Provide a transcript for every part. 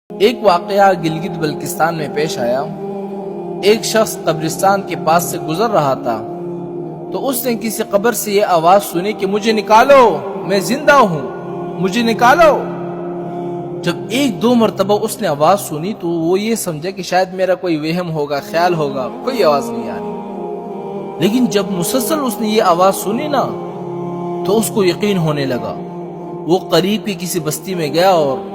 ایک واقعہ گلگت بلتستان میں پیش آیا۔ ایک شخص قبرستان کے پاس سے گزر رہا تھا تو اس نے کسی قبر سے یہ آواز سنی کہ مجھے نکالو، میں زندہ ہوں، مجھے نکالو۔ جب ایک دو مرتبہ اس نے آواز سنی تو وہ یہ سمجھا کہ شاید میرا کوئی وہم ہوگا، خیال ہوگا، کوئی آواز نہیں آ رہی۔ لیکن جب مسلسل اس نے یہ آواز سنی نا تو اس کو یقین ہونے لگا۔ وہ قریب کی کسی بستی میں گیا اور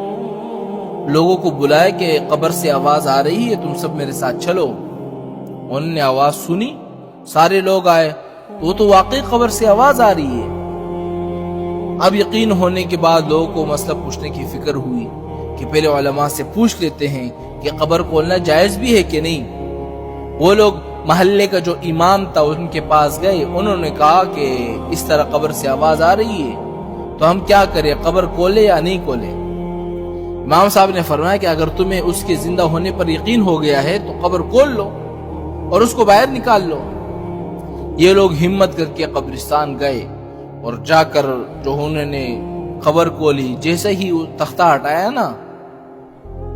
لوگوں کو بلایا کہ قبر سے آواز آ رہی ہے، تم سب میرے ساتھ چلو۔ انہوں نے آواز سنی، سارے لوگ آئے تو وہ تو واقعی قبر سے آواز آ رہی ہے۔ اب یقین ہونے کے بعد لوگوں کو مسئلہ پوچھنے کی فکر ہوئی کہ پہلے علماء سے پوچھ لیتے ہیں کہ قبر کھولنا جائز بھی ہے کہ نہیں۔ وہ لوگ محلے کا جو امام تھا ان کے پاس گئے، انہوں نے کہا کہ اس طرح قبر سے آواز آ رہی ہے تو ہم کیا کریں، قبر کھولے یا نہیں کھولے؟ امام صاحب نے فرمایا کہ اگر تمہیں اس کے زندہ ہونے پر یقین ہو گیا ہے تو قبر کھول لو اور اس کو باہر نکال لو۔ یہ لوگ ہمت کر کے قبرستان گئے اور جا کر جو انہوں نے قبر کھولی، جیسے ہی وہ تختہ ہٹایا نا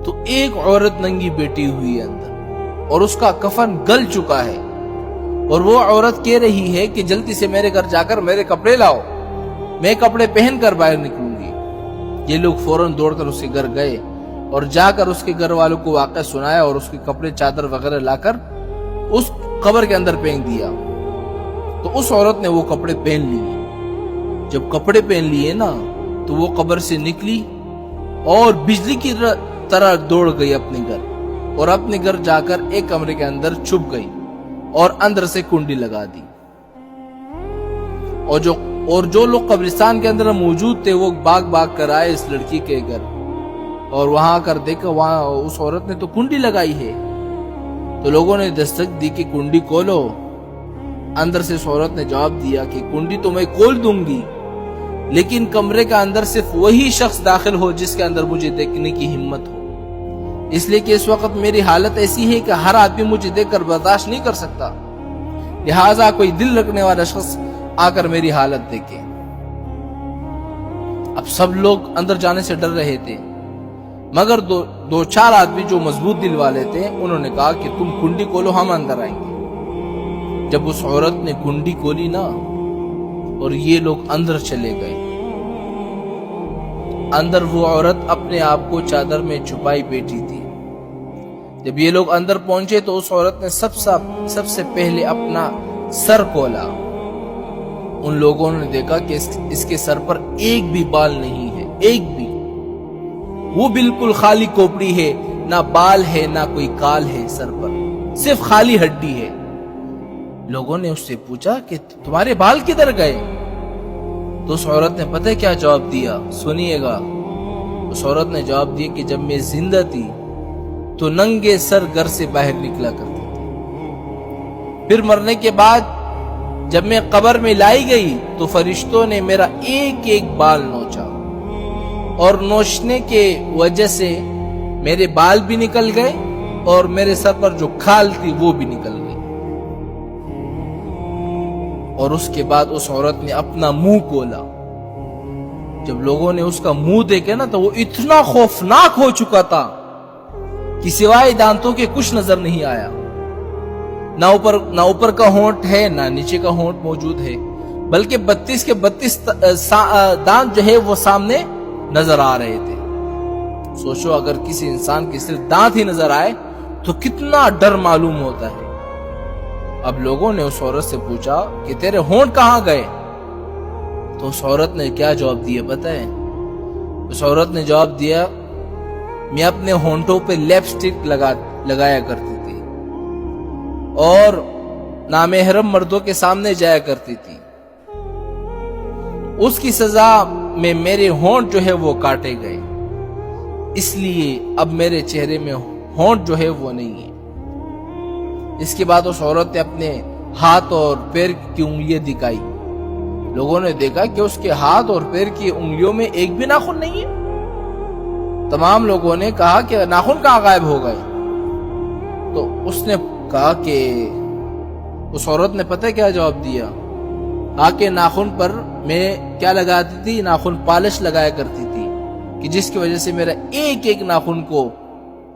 تو ایک عورت ننگی بیٹھی ہوئی ہے اندر اور اس کا کفن گل چکا ہے، اور وہ عورت کہہ رہی ہے کہ جلدی سے میرے گھر جا کر میرے کپڑے لاؤ، میں کپڑے پہن کر باہر نکلوں گی۔ یہ لوگ فوراً دوڑ کر اس کے گھر گئے اور جا کر اس کے گھر والوں کو واقعہ سنایا اور اس کے کپڑے چادر وغیرہ لا کر اس قبر کے اندر پھینک دیا۔ تو اس عورت نے وہ کپڑے پہن لیے۔ جب کپڑے پہن لیے نا تو وہ قبر سے نکلی اور بجلی کی طرح دوڑ گئی اپنے گھر، اور اپنے گھر جا کر ایک کمرے کے اندر چھپ گئی اور اندر سے کنڈی لگا دی۔ اور جو لوگ قبرستان کے اندر موجود تھے وہ بھاگ کر آئے اس لڑکی کے گھر، اور وہاں کر دیکھا وہاں اس عورت نے تو کنڈی لگائی ہے۔ تو لوگوں نے دستک دی کہ کنڈی کھولو۔ اندر سے اس عورت نے جواب دیا کہ کنڈی تو میں کھول دوں گی، لیکن کمرے کا اندر صرف وہی شخص داخل ہو جس کے اندر مجھے دیکھنے کی ہمت ہو، اس لیے کہ اس وقت میری حالت ایسی ہے کہ ہر آدمی مجھے دیکھ کر برداشت نہیں کر سکتا، لہٰذا کوئی دل رکھنے والا شخص آ کر میری حالت دیکھے۔ اب سب لوگ اندر جانے سے ڈر رہے تھے، مگر دو چار آدمی جو مضبوط دل والے تھے انہوں نے کہا کہ تم کنڈی کھولو، ہم اندر آئیں گے۔ جب اس عورت نے کنڈی کھولی نا اور یہ لوگ اندر چلے گئے، اندر وہ عورت اپنے آپ کو چادر میں چھپائی بیٹھی تھی۔ جب یہ لوگ اندر پہنچے تو اس عورت نے سب سے پہلے اپنا سر کھولا۔ ان لوگوں نے دیکھا کہ اس کے سر پر ایک بھی بال نہیں ہے، ایک بھی، وہ بالکل خالی کھوپڑی ہے، نہ بال ہے نہ کوئی کال ہے سر پر، صرف خالی ہڈی ہے۔ لوگوں نے اس سے پوچھا کہ تمہارے بال کدھر گئے؟ تو اس عورت نے پتہ کیا جواب دیا؟ سنیے گا۔ اس عورت نے جواب دیا کہ جب میں زندہ تھی تو ننگے سر گھر سے باہر نکلا کرتی تھی، پھر مرنے کے بعد جب میں قبر میں لائی گئی تو فرشتوں نے میرا ایک ایک بال نوچا، اور نوچنے کے وجہ سے میرے بال بھی نکل گئے اور میرے سر پر جو کھال تھی وہ بھی نکل گئی۔ اور اس کے بعد اس عورت نے اپنا منہ کھولا۔ جب لوگوں نے اس کا منہ دیکھا نا تو وہ اتنا خوفناک ہو چکا تھا کہ سوائے دانتوں کے کچھ نظر نہیں آیا، نہ اوپر کا ہونٹ ہے نہ نیچے کا ہونٹ موجود ہے، بلکہ 32 کے 32 دانت جو ہے وہ سامنے نظر آ رہے تھے۔ سوچو اگر کسی انسان کے صرف دانت ہی نظر آئے تو کتنا ڈر معلوم ہوتا ہے۔ اب لوگوں نے اس عورت سے پوچھا کہ تیرے ہونٹ کہاں گئے؟ تو اس عورت نے کیا جواب دیا پتہ ہے؟ اس عورت نے جواب دیا، میں اپنے ہونٹوں پہ لپسٹک لگایا کرتی تھی اور نامحرم مردوں کے سامنے جایا کرتی تھی، اس کی سزا میں میرے ہونٹ جو ہے وہ کاٹے گئے، اس لیے اب میرے چہرے میں ہونٹ جو ہے وہ نہیں ہے۔ اس کے بعد اس عورت نے اپنے ہاتھ اور پیر کی انگلیاں دکھائی۔ لوگوں نے دیکھا کہ اس کے ہاتھ اور پیر کی انگلیوں میں ایک بھی ناخن نہیں ہے۔ تمام لوگوں نے کہا کہ ناخن کہاں غائب ہو گئے؟ تو اس نے کہا کہ اس عورت نے پتہ کیا جواب دیا؟ کہ ناخن پر میں کیا لگاتی تھی؟ ناخن پالش لگایا کرتی تھی، کہ جس کی وجہ سے میرا ایک ایک ناخن کو